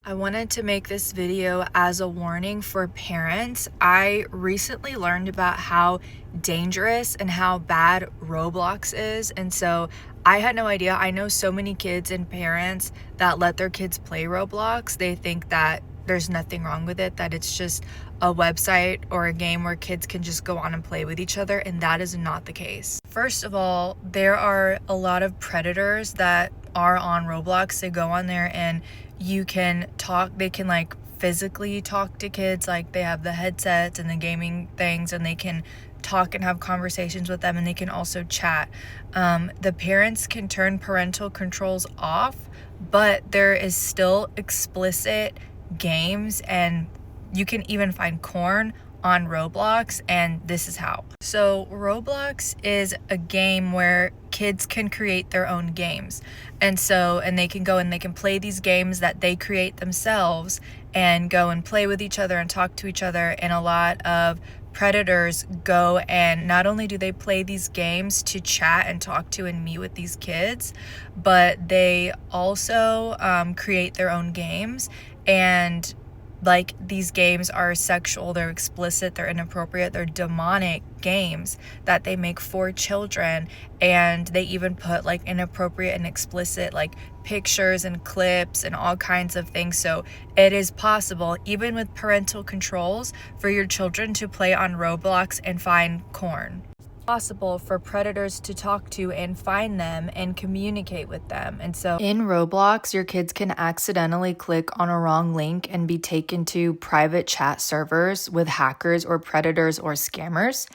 I wanted to make this video as a warning for parents. I recently learned about how dangerous and how bad Roblox is, and so I had no idea. I know so many kids and parents that let their kids play Roblox. They think that there's nothing wrong with it, that it's just a website or a game where kids can just go on and play with each other, and that is not the case. First of all, there are a lot of predators that are on Roblox. They go on there and you can talk, they can like physically talk to kids, like they have the headsets and the gaming things, and they can talk and have conversations with them, and they can also chat. The parents can turn parental controls off, but there is still explicit games, and you can even find porn on Roblox, and this is how. So Roblox is a game where kids can create their own games, and they can go and they can play these games that they create themselves and go and play with each other and talk to each other. And a lot of predators go, and not only do they play these games to chat and talk to and meet with these kids, but they also create their own games. And like, these games are sexual, they're explicit, they're inappropriate, they're demonic games that they make for children. And they even put like inappropriate and explicit like pictures and clips and all kinds of things. So it is possible, even with parental controls, for your children to play on Roblox and find porn. Possible for predators to talk to and find them and communicate with them. And so in Roblox, your kids can accidentally click on a wrong link and be taken to private chat servers with hackers or predators or scammers.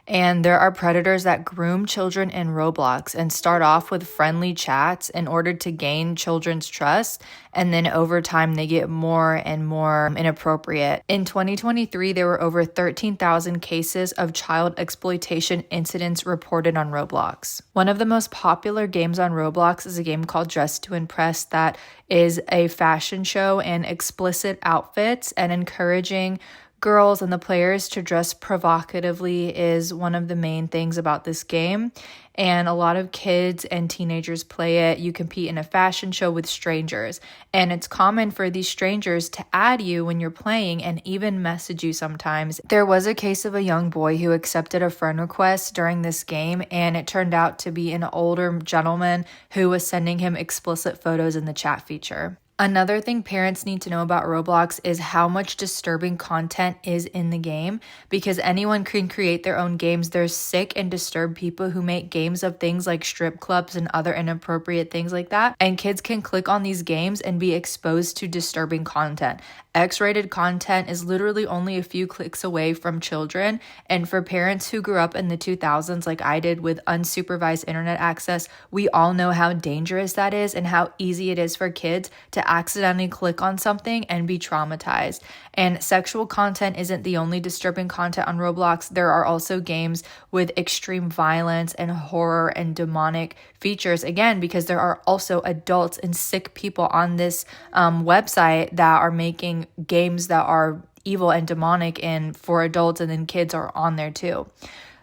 And there are predators that groom children in Roblox and start off with friendly chats in order to gain children's trust. And then over time, they get more and more inappropriate. In 2023, there were over 13,000 cases of child exploitation incidents reported on Roblox. One of the most popular games on Roblox is a game called Dress to Impress that is a fashion show and explicit outfits, and encouraging girls and the players to dress provocatively is one of the main things about this game. And a lot of kids and teenagers play it. You compete in a fashion show with strangers, and it's common for these strangers to add you when you're playing and even message you sometimes. There was a case of a young boy who accepted a friend request during this game, and it turned out to be an older gentleman who was sending him explicit photos in the chat feature. Another thing parents need to know about Roblox is how much disturbing content is in the game, because anyone can create their own games. There's sick and disturbed people who make games of things like strip clubs and other inappropriate things like that, and kids can click on these games and be exposed to disturbing content. X-rated content is literally only a few clicks away from children, and for parents who grew up in the 2000s like I did with unsupervised internet access, we all know how dangerous that is and how easy it is for kids to accidentally click on something and be traumatized. And sexual content isn't the only disturbing content on Roblox. There are also games with extreme violence and horror and demonic features, again, because there are also adults and sick people on this website that are making games that are evil and demonic and for adults, and then kids are on there too.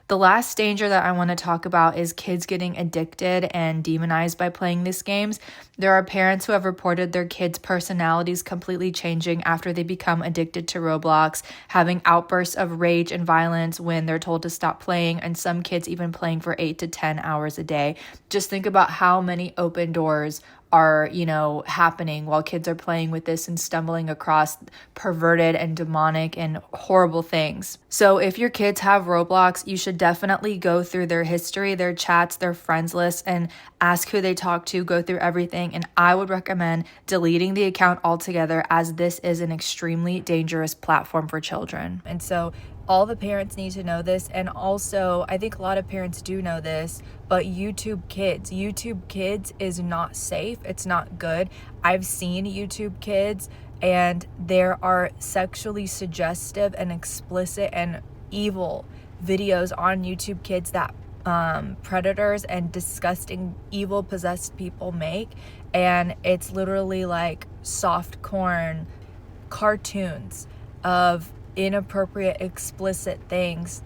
The last danger that I want to talk about is kids getting addicted and demonized by playing these games. There are parents who have reported their kids' personalities completely changing after they become addicted to Roblox, having outbursts of rage and violence when they're told to stop playing, and some kids even playing for 8 to 10 hours a day. Just think about how many open doors are, happening while kids are playing with this and stumbling across perverted and demonic and horrible things. So if your kids have Roblox, you should definitely go through their history, their chats, their friends list, and ask who they talk to, go through everything. And I would recommend deleting the account altogether, as this is an extremely dangerous platform for children. And so all the parents need to know this. And also, I think a lot of parents do know this, but YouTube Kids is not safe. It's not good. I've seen YouTube Kids, and there are sexually suggestive and explicit and evil videos on YouTube Kids that predators and disgusting evil possessed people make. And it's literally like soft porn cartoons of inappropriate, explicit things,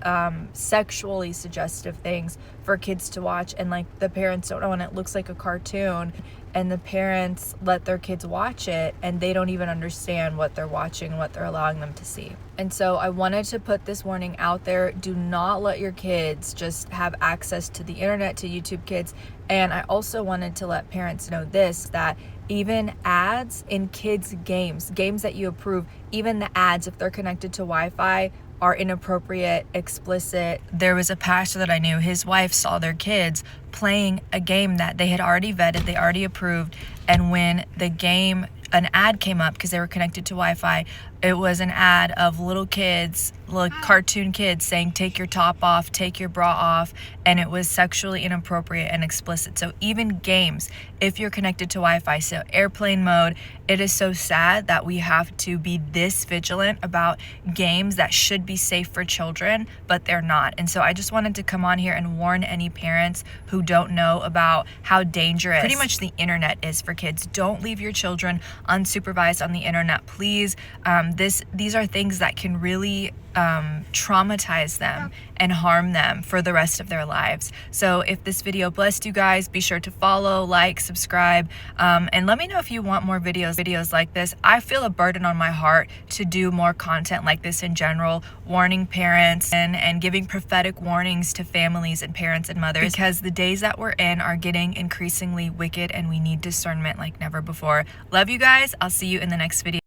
sexually suggestive things for kids to watch, and like the parents don't know, and it looks like a cartoon. and the parents let their kids watch it and they don't even understand what they're watching and what they're allowing them to see. And so I wanted to put this warning out there. Do not let your kids just have access to the internet, to YouTube Kids. And I also wanted to let parents know this, that even ads in kids' games that you approve, even the ads, if they're connected to Wi-Fi, are inappropriate, explicit. There was a pastor that I knew, his wife saw their kids playing a game that they had already vetted, they already approved, and when the game, an ad came up because they were connected to Wi-Fi, it was an ad of little kids, little cartoon kids saying, take your top off, take your bra off, and it was sexually inappropriate and explicit. So even games, if you're connected to Wi-Fi, so airplane mode, it is so sad that we have to be this vigilant about games that should be safe for children, but they're not. And so I just wanted to come on here and warn any parents who don't know about how dangerous pretty much the internet is for kids. Don't leave your children unsupervised on the internet, please. These are things that can really traumatize them and harm them for the rest of their lives. So if this video blessed you guys, be sure to follow, like, subscribe, and let me know if you want more videos like this. I feel a burden on my heart to do more content like this in general, warning parents and giving prophetic warnings to families and parents and mothers, because the days that we're in are getting increasingly wicked and we need discernment like never before. Love you guys. I'll see you in the next video.